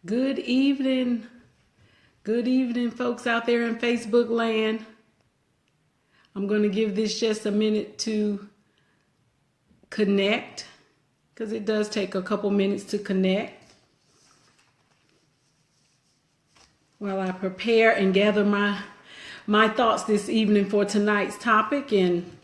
Good evening. Good evening, folks out there in Facebook land. I'm going to give this just a minute to connect because it does take a couple minutes to connect while I prepare and gather my thoughts this evening for tonight's topic, and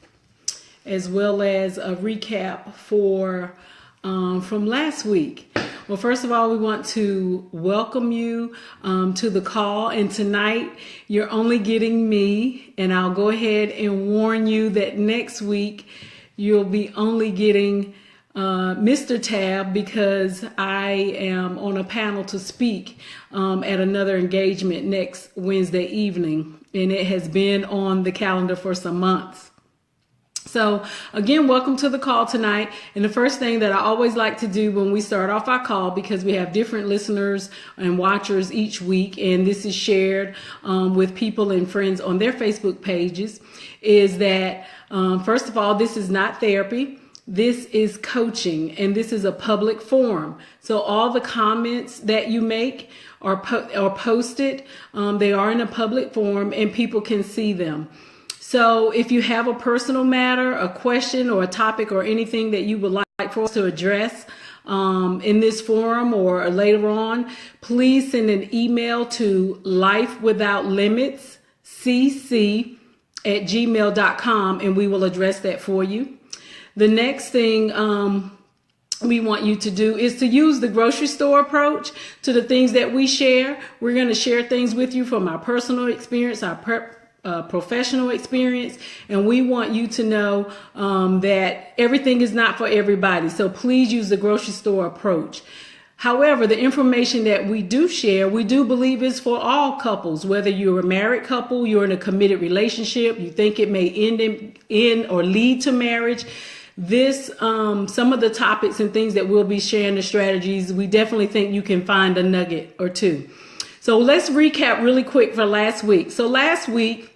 as well as a recap for from last week. Well, first of all, we want to welcome you to the call. And tonight, you're only getting me. And I'll go ahead and warn you that next week, you'll be only getting Mr. Tab, because I am on a panel to speak at another engagement next Wednesday evening. And it has been on the calendar for some months. So again, welcome to the call tonight. And the first thing that I always like to do when we start off our call, because we have different listeners and watchers each week, and this is shared with people and friends on their Facebook pages, is that first of all, this is not therapy. This is coaching, and this is a public forum. So all the comments that you make are posted. They are in a public forum and people can see them. So if you have a personal matter, a question, or a topic, or anything that you would like for us to address in this forum or later on, please send an email to lifewithoutlimitscc@gmail.com, and we will address that for you. The next thing we want you to do is to use the grocery store approach to the things that we share. We're going to share things with you from our personal experience, our professional experience, and we want you to know that everything is not for everybody. So please use the grocery store approach. However, the information that we do share, we do believe is for all couples, whether you're a married couple, you're in a committed relationship, you think it may end in or lead to marriage. This, some of the topics and things that we'll be sharing, the strategies, we definitely think you can find a nugget or two. So let's recap really quick for last week. So last week,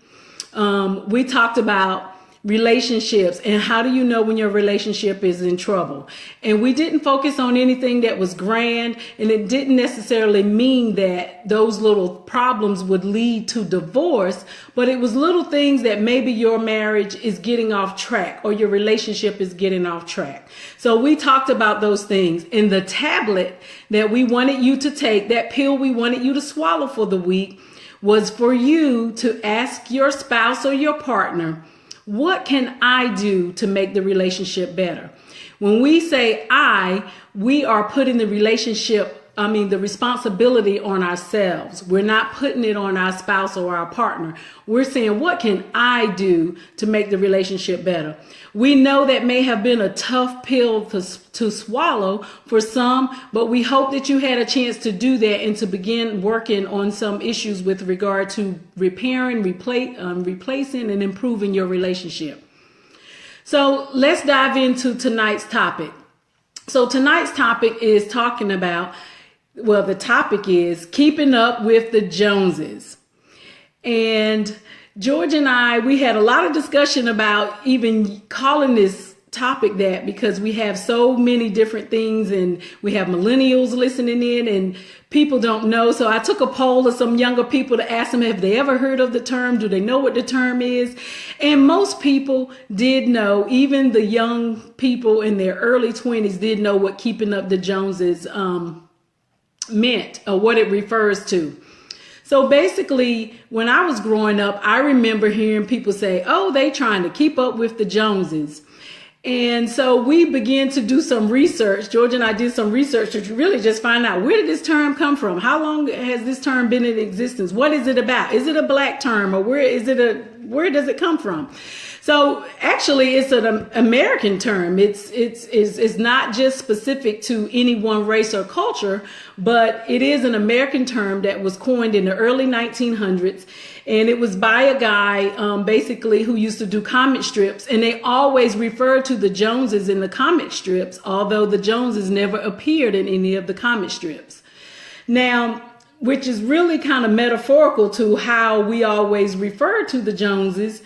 we talked about relationships and how do you know when your relationship is in trouble. And we didn't focus on anything that was grand, and it didn't necessarily mean that those little problems would lead to divorce, but it was little things that maybe your marriage is getting off track or your relationship is getting off track. So we talked about those things. In the tablet that we wanted you to take, that pill we wanted you to swallow for the week, was for you to ask your spouse or your partner, what can I do to make the relationship better? When we say we are putting the responsibility on ourselves. We're not putting it on our spouse or our partner. We're saying, what can I do to make the relationship better? We know that may have been a tough pill to swallow for some, but we hope that you had a chance to do that and to begin working on some issues with regard to repairing, replacing, and improving your relationship. So let's dive into tonight's topic. So tonight's topic is talking about, the topic is keeping up with the Joneses. And George and I, we had a lot of discussion about even calling this topic that, because we have so many different things and we have millennials listening in and people don't know. So I took a poll of some younger people to ask them, have they ever heard of the term? Do they know what the term is? And most people did know. Even the young people in their early 20s did know what keeping up the Joneses meant, or what it refers to. So basically, when I was growing up, I remember hearing people say, oh, they trying to keep up with the Joneses. And so we began to do some research. George and I did some research to really just find out, where did this term come from? How long has this term been in existence? What is it about? Is it a black term, or where does it come from? So actually, it's an American term. It's not just specific to any one race or culture, but it is an American term that was coined in the early 1900s. And it was by a guy basically who used to do comic strips. And they always referred to the Joneses in the comic strips, although the Joneses never appeared in any of the comic strips. Now, which is really kind of metaphorical to how we always refer to the Joneses,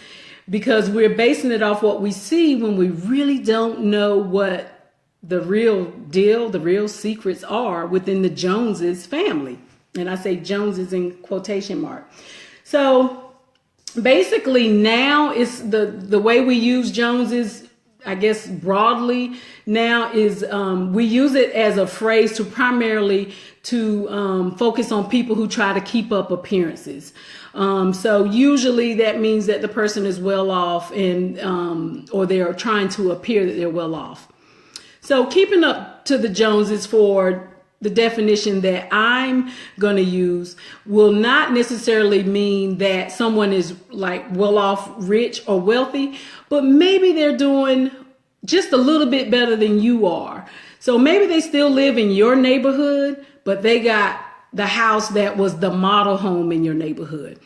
because we're basing it off what we see when we really don't know what the real deal, the real secrets are within the Joneses family. And I say Joneses in quotation mark. So basically now it's the way we use Joneses, I guess broadly now, is we use it as a phrase to primarily to focus on people who try to keep up appearances. So usually that means that the person is well off and or they're trying to appear that they're well off. So keeping up to the Joneses, for the definition that I'm going to use, will not necessarily mean that someone is like well off, rich or wealthy, but maybe they're doing just a little bit better than you are. So maybe they still live in your neighborhood, but they got the house that was the model home in your neighborhood.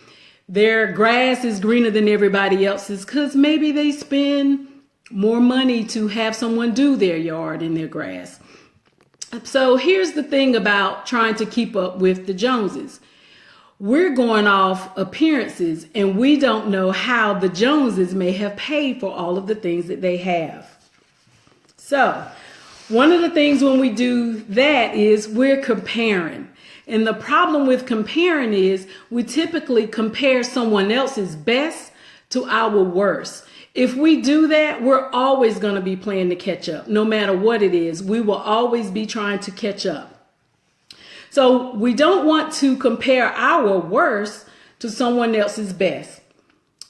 Their grass is greener than everybody else's because maybe they spend more money to have someone do their yard and their grass. So here's the thing about trying to keep up with the Joneses. We're going off appearances, and we don't know how the Joneses may have paid for all of the things that they have. So one of the things when we do that is we're comparing. And the problem with comparing is we typically compare someone else's best to our worst. If we do that, we're always going to be playing to catch up. No matter what it is, we will always be trying to catch up. So we don't want to compare our worst to someone else's best.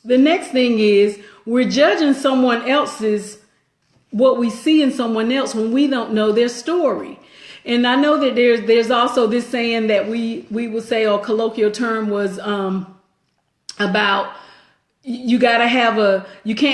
The next thing is we're judging someone else's, what we see in someone else when we don't know their story. And I know that there's also this saying that we will say, or colloquial term was about you can't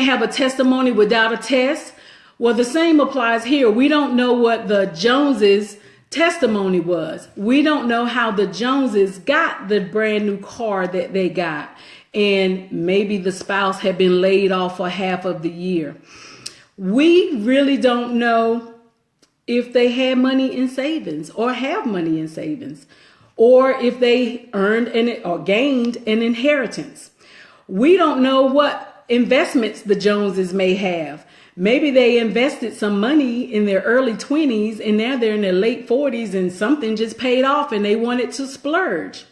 have a testimony without a test. Well, the same applies here. We don't know what the Joneses' testimony was. We don't know how the Joneses got the brand new car that they got. And maybe the spouse had been laid off for half of the year. We really don't know if they had money in savings or have money in savings, or if they earned or gained an inheritance. We don't know what investments the Joneses may have. Maybe they invested some money in their early 20s and now they're in their late 40s and something just paid off and they wanted to splurge.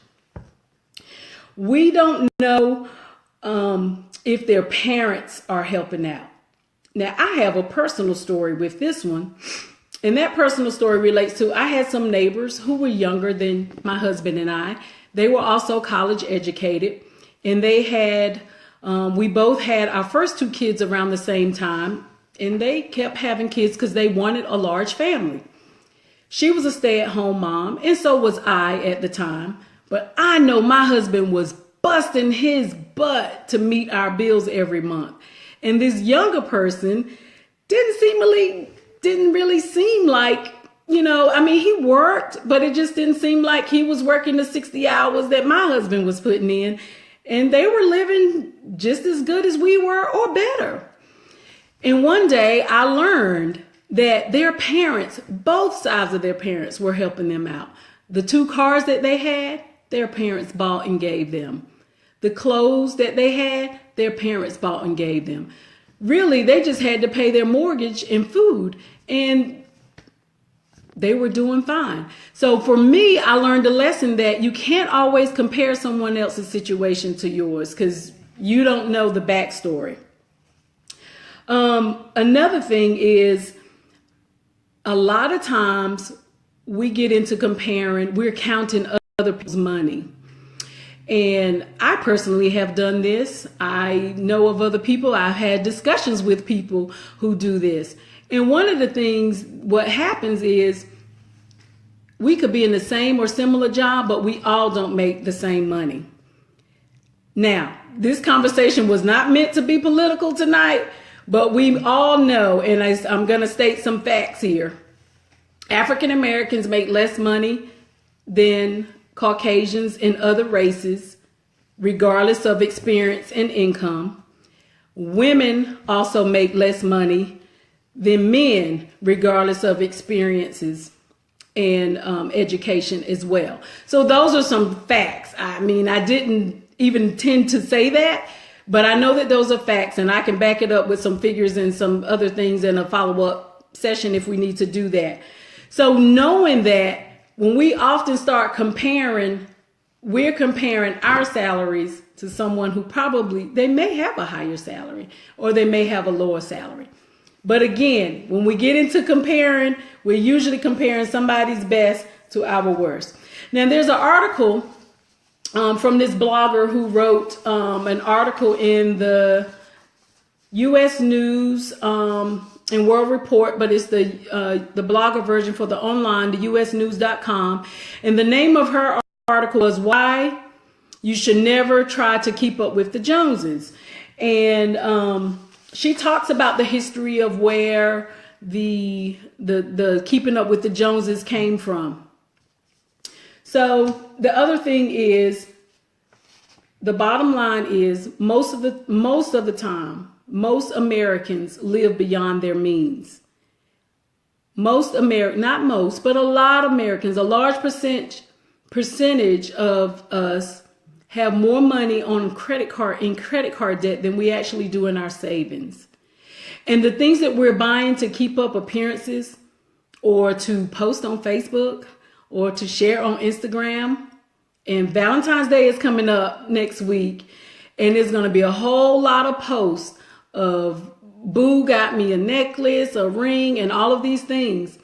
We don't know if their parents are helping out. Now, I have a personal story with this one. And that personal story relates to, I had some neighbors who were younger than my husband and I. They were also college educated. And they had, we both had our first two kids around the same time, and they kept having kids because they wanted a large family. She was a stay-at-home mom, and so was I at the time. But I know my husband was busting his butt to meet our bills every month. And this younger person didn't really seem like, he worked, but it just didn't seem like he was working the 60 hours that my husband was putting in. And they were living just as good as we were or better. And one day I learned that their parents, both sides of their parents, were helping them out. The two cars that they had, their parents bought and gave them. The clothes that they had, their parents bought and gave them. Really, they just had to pay their mortgage and food. And they were doing fine. So for me, I learned a lesson that you can't always compare someone else's situation to yours because you don't know the backstory. Another thing is a lot of times we get into comparing, we're counting other people's money. And I personally have done this. I know of other people. I've had discussions with people who do this. And one of the things, what happens is we could be in the same or similar job, but we all don't make the same money. Now, this conversation was not meant to be political tonight, but we all know, and I'm going to state some facts here. African Americans make less money than Caucasians and other races, regardless of experience and income. Women also make less money than men, regardless of experiences and education as well. So those are some facts. I mean, I didn't even tend to say that, but I know that those are facts, and I can back it up with some figures and some other things in a follow-up session if we need to do that. So knowing that, when we often start comparing, we're comparing our salaries to someone who probably, they may have a higher salary or they may have a lower salary. But again, when we get into comparing, we're usually comparing somebody's best to our worst. Now, there's an article from this blogger who wrote an article in the U.S. News and World Report, but it's the blogger version for the online, the usnews.com. And the name of her article is Why You Should Never Try to Keep Up with the Joneses. And she talks about the history of where the keeping up with the Joneses came from. So the other thing is, the bottom line is most of the time, most Americans live beyond their means. Not most, but a lot of Americans, a large percentage of us have more money on credit card debt than we actually do in our savings. And the things that we're buying to keep up appearances or to post on Facebook or to share on Instagram, and Valentine's Day is coming up next week, and there's going to be a whole lot of posts of boo got me a necklace, a ring, and all of these things.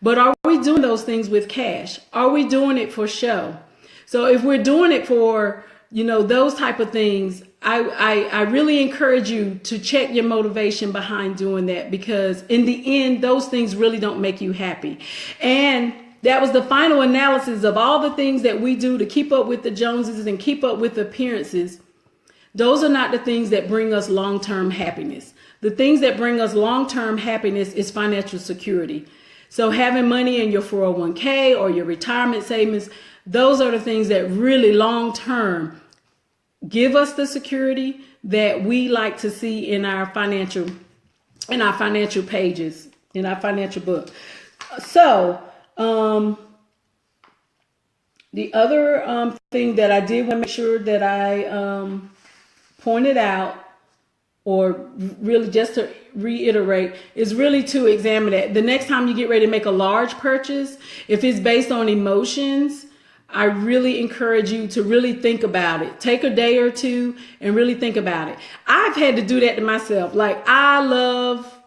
But are we doing those things with cash? Are we doing it for show? So if we're doing it for, those type of things, I really encourage you to check your motivation behind doing that, because in the end, those things really don't make you happy. And that was the final analysis of all the things that we do to keep up with the Joneses and keep up with appearances. Those are not the things that bring us long-term happiness. The things that bring us long-term happiness is financial security. So having money in your 401k or your retirement savings, those are the things that really long-term give us the security that we like to see in our financial pages, in our financial book. So, the other thing that I did want to make sure that I pointed out, or really just to reiterate, is really to examine that. The next time you get ready to make a large purchase, if it's based on emotions, I really encourage you to really think about it. Take a day or two and really think about it. I've had to do that to myself. Like, I love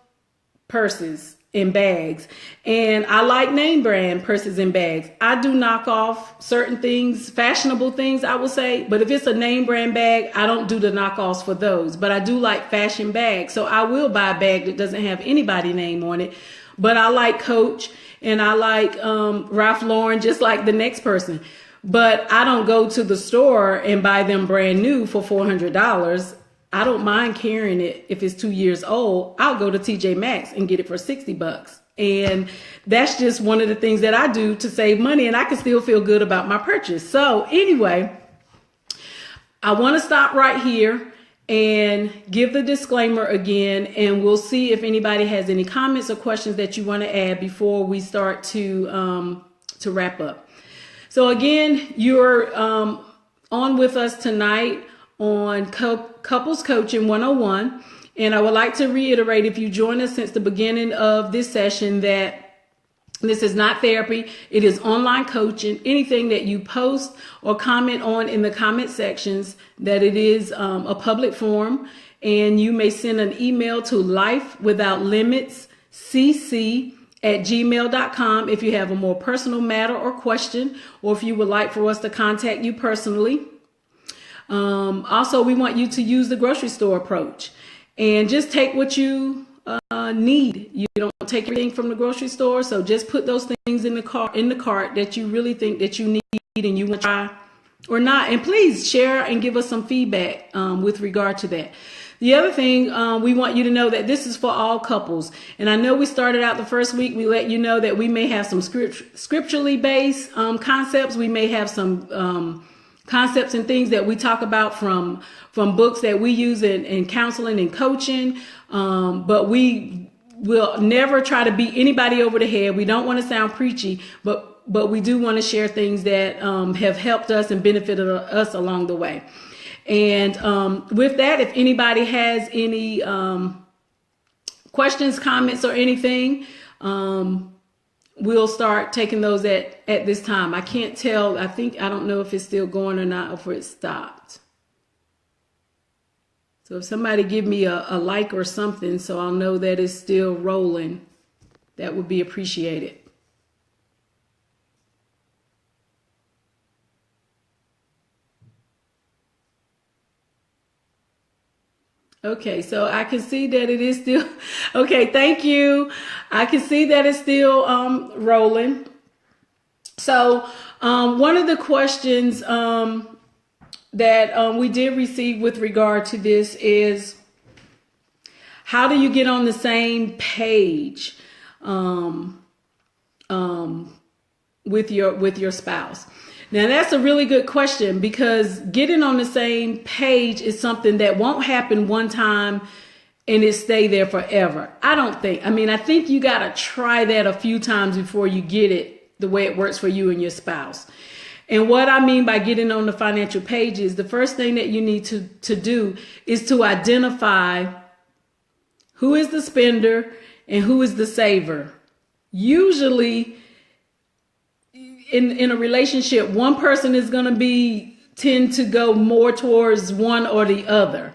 purses and bags, and I like name brand purses and bags. I do knock off certain things, fashionable things, I will say, but if it's a name brand bag, I don't do the knockoffs for those. But I do like fashion bags, so I will buy a bag that doesn't have anybody's name on it. But I like Coach and I like Ralph Lauren, just like the next person. But I don't go to the store and buy them brand new for $400. I don't mind carrying it if it's 2 years old. I'll go to TJ Maxx and get it for $60. And that's just one of the things that I do to save money, and I can still feel good about my purchase. So anyway, I want to stop right here and give the disclaimer again, and we'll see if anybody has any comments or questions that you want to add before we start to wrap up. So again, you're on with us tonight on Couples Coaching 101. And I would like to reiterate, if you joined us since the beginning of this session, that this is not therapy. It is online coaching. Anything that you post or comment on in the comment sections, that it is a public forum. And you may send an email to lifewithoutlimitscc@gmail.com if you have a more personal matter or question, or if you would like for us to contact you personally. Also, we want you to use the grocery store approach and just take what you need. You don't take everything from the grocery store, so just put those things in the cart that you really think that you need and you want to try or not. And please share and give us some feedback with regard to that. The other thing, we want you to know that this is for all couples. And I know we started out the first week, we let you know that we may have some scripturally based concepts. We may have some concepts and things that we talk about from books that we use in counseling and coaching. But we will never try to beat anybody over the head. We don't want to sound preachy, but we do want to share things that have helped us and benefited us along the way. And with that, if anybody has any questions, comments, or anything, we'll start taking those at this time. I can't tell. I don't know if it's still going or not, or if it stopped. So if somebody give me a like or something so I'll know that it's still rolling, that would be appreciated. Okay, so I can see that it is still, okay, thank you. I can see that it's still rolling. So one of the questions that we did receive with regard to this is, how do you get on the same page with your spouse? Now that's a really good question, because getting on the same page is something that won't happen one time and it stay there forever. I think you got to try that a few times before you get it the way it works for you and your spouse. And what I mean by getting on the financial page is, the first thing that you need to do is to identify who is the spender and who is the saver. Usually in a relationship, one person is going to tend to go more towards one or the other.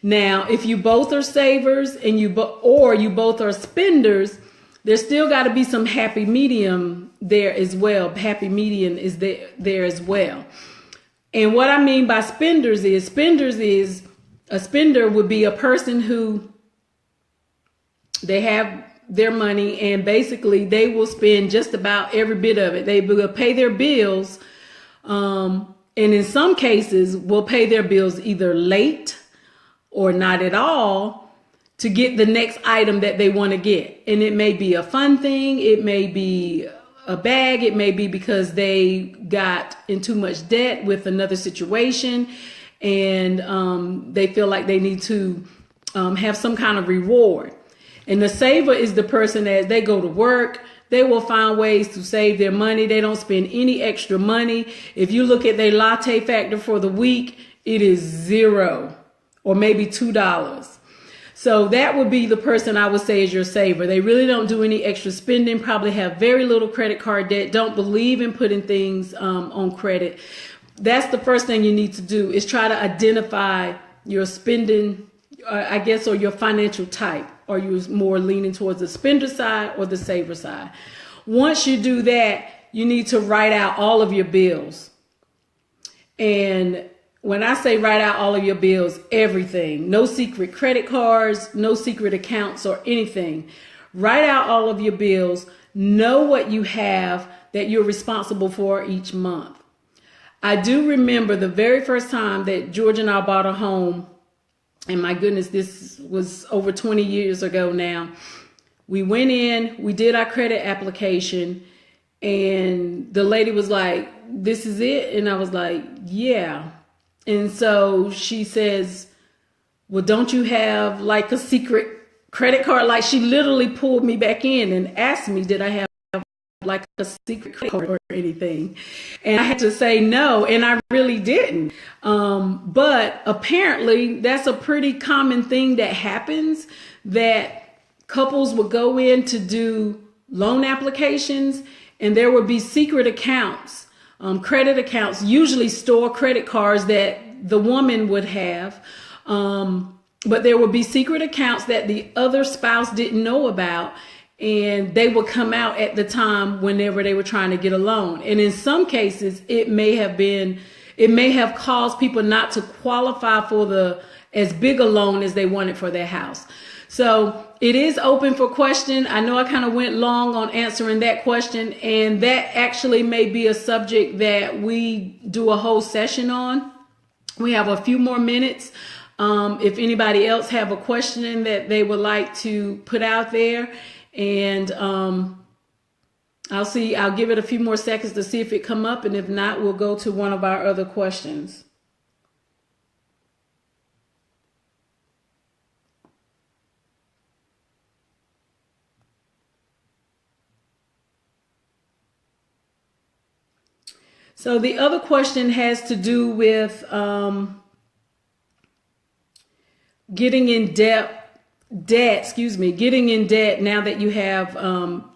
Now, if you both are savers and you both are spenders, there's still got to be some happy medium there as well. Happy median is there as well. And what I mean by spenders is a spender would be a person who, they have their money and basically they will spend just about every bit of it. They will pay their bills, and in some cases will pay their bills either late or not at all to get the next item that they want to get. And it may be a fun thing, it may be a bag, it may be because they got in too much debt with another situation and they feel like they need to have some kind of reward. And the saver is the person that they go to work, they will find ways to save their money. They don't spend any extra money. If you look at their latte factor for the week, it is $0 or maybe $2. So that would be the person I would say is your saver. They really don't do any extra spending, probably have very little credit card debt, don't believe in putting things on credit. That's the first thing you need to do, is try to identify your spending, or your financial type. Are you more leaning towards the spender side or the saver side? Once you do that, you need to write out all of your bills. And when I say write out all of your bills, everything, no secret credit cards, no secret accounts or anything. Write out all of your bills. Know what you have that you're responsible for each month. I do remember the very first time that George and I bought a home. And my goodness, this was over 20 years ago now. We went in, we did our credit application, and the lady was like, "This is it?" And I was like, "Yeah." And so she says, "Well, don't you have like a secret credit card?" Like, she literally pulled me back in and asked me, did I have like a secret credit card or anything? And I had to say no, and I really didn't. But apparently that's a pretty common thing that happens, that couples would go in to do loan applications and there would be secret accounts, credit accounts, usually store credit cards that the woman would have. But there would be secret accounts that the other spouse didn't know about. And they would come out at the time whenever they were trying to get a loan. And in some cases, it may have caused people not to qualify for as big a loan as they wanted for their house. So it is open for question. I know I kind of went long on answering that question, and that actually may be a subject that we do a whole session on. We have a few more minutes. If anybody else have a question that they would like to put out there. And I'll give it a few more seconds to see if it come up, and if not, we'll go to one of our other questions. So the other question has to do with getting in debt getting in debt now that you have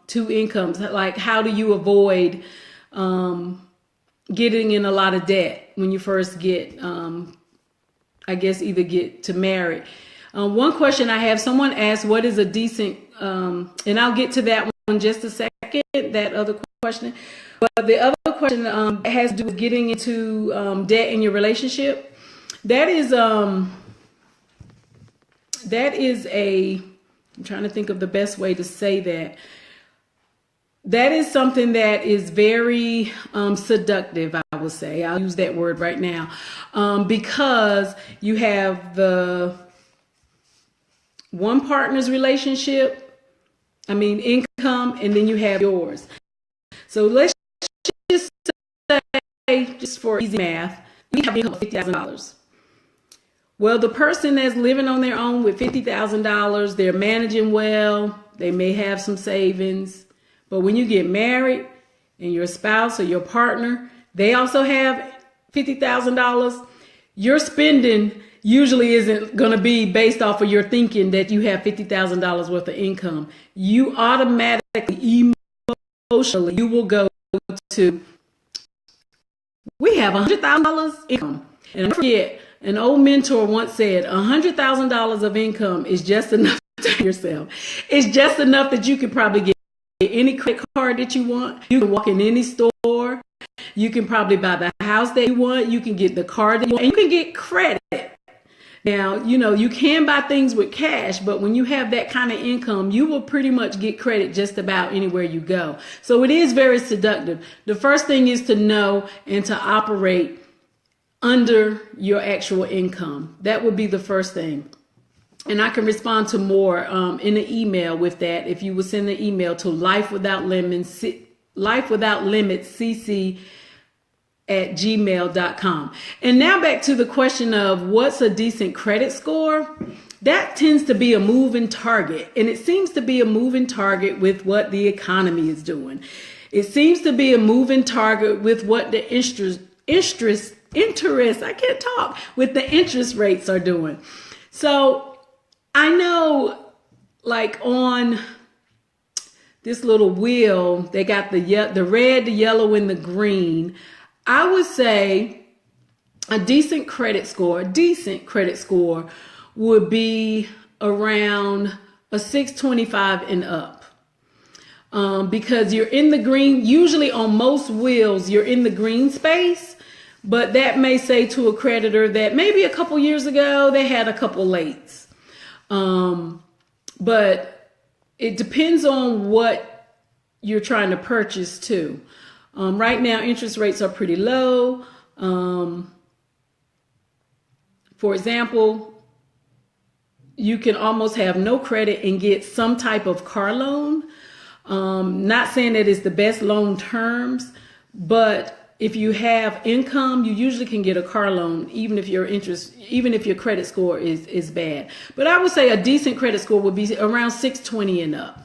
two incomes. Like, how do you avoid getting in a lot of debt when you first get, either get to marry? One question I have, someone asked, what is a decent, and I'll get to that one in just a second, that other question. But the other question has to do with getting into debt in your relationship. That is I'm trying to think of the best way to say that. That is something that is very seductive, I would say. I'll use that word right now, because you have the one partner's income, and then you have yours. So let's just say, just for easy math, we have income of $50,000. Well, the person that's living on their own with $50,000, they're managing well, they may have some savings, but when you get married and your spouse or your partner, they also have $50,000, your spending usually isn't going to be based off of your thinking that you have $50,000 worth of income. You automatically, emotionally, you will go to, we have $100,000 income. And I forget, an old mentor once said, $100,000 of income is just enough to yourself. It's just enough that you can probably get any credit card that you want. You can walk in any store. You can probably buy the house that you want. You can get the car that you want. And you can get credit. Now, you can buy things with cash, but when you have that kind of income, you will pretty much get credit just about anywhere you go. So it is very seductive. The first thing is to know and to operate under your actual income. That would be the first thing. And I can respond to more in the email with that. If you would send the email to lifewithoutlimitscc@gmail.com. And now back to the question of what's a decent credit score. That tends to be a moving target. And it seems to be a moving target with what the economy is doing. It seems to be a moving target with what the interest rates are doing. So I know, like, on this little wheel, they got the red, the yellow, and the green. I would say a decent credit score would be around a 625 and up. Because you're in the green, usually on most wheels, you're in the green space. But that may say to a creditor that maybe a couple years ago they had a couple lates. But it depends on what you're trying to purchase too. Right now, interest rates are pretty low. For example, you can almost have no credit and get some type of car loan. Not saying that it's the best loan terms, but if you have income, you usually can get a car loan, even if your credit score is bad. But I would say a decent credit score would be around 620 and up.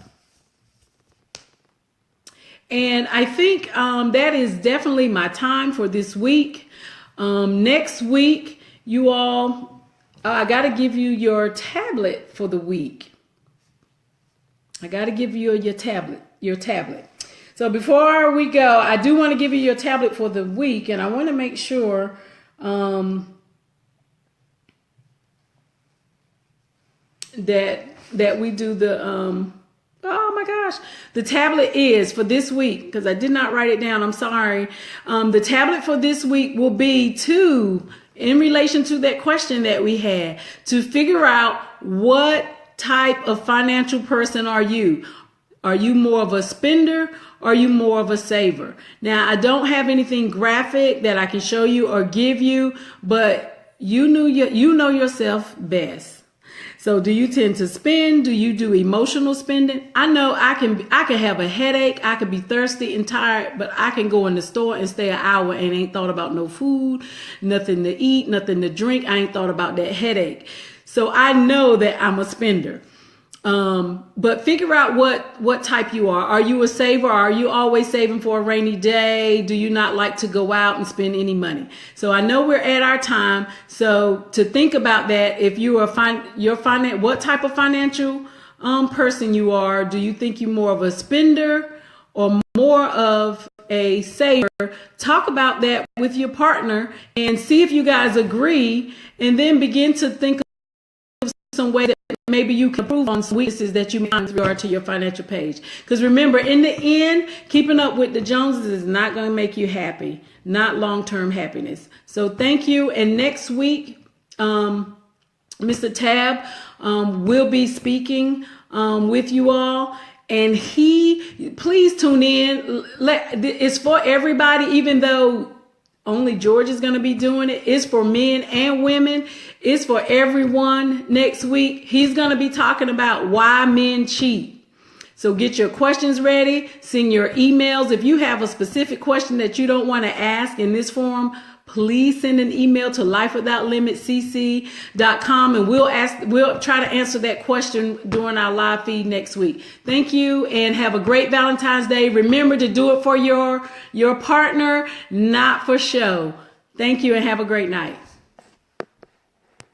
And I think that is definitely my time for this week. Next week, you all, I got to give you your tablet for the week. I got to give you your tablet. So before we go, I do want to give you your tablet for the week, and I want to make sure that we do the oh my gosh, the tablet is for this week, because I did not write it down. I'm sorry. The tablet for this week will be in relation to that question that we had, to figure out what type of financial person are you. Are you more of a spender? Or are you more of a saver? Now, I don't have anything graphic that I can show you or give you, but you know yourself best. So do you tend to spend? Do you do emotional spending? I know I can have a headache. I could be thirsty and tired, but I can go in the store and stay an hour and ain't thought about no food, nothing to eat, nothing to drink. I ain't thought about that headache. So I know that I'm a spender. But figure out what type you are. Are you a saver? Are you always saving for a rainy day? Do you not like to go out and spend any money? So I know we're at our time. So to think about that, if you are what type of financial person you are, do you think you're more of a spender or more of a saver? Talk about that with your partner and see if you guys agree, and then begin to think of some way that maybe you can improve on some weaknesses that you may find with regard to your financial page. Because remember, in the end, keeping up with the Joneses is not going to make you happy, not long-term happiness. So thank you. And next week, Mr. Tab will be speaking with you all. And please tune in. It's for everybody, even though only George is going to be doing it. It's for men and women. It's for everyone next week. He's going to be talking about why men cheat. So get your questions ready. Send your emails. If you have a specific question that you don't want to ask in this forum, please send an email to lifewithoutlimitscc.com, and we'll try to answer that question during our live feed next week. Thank you, and have a great Valentine's Day. Remember to do it for your partner, not for show. Thank you, and have a great night.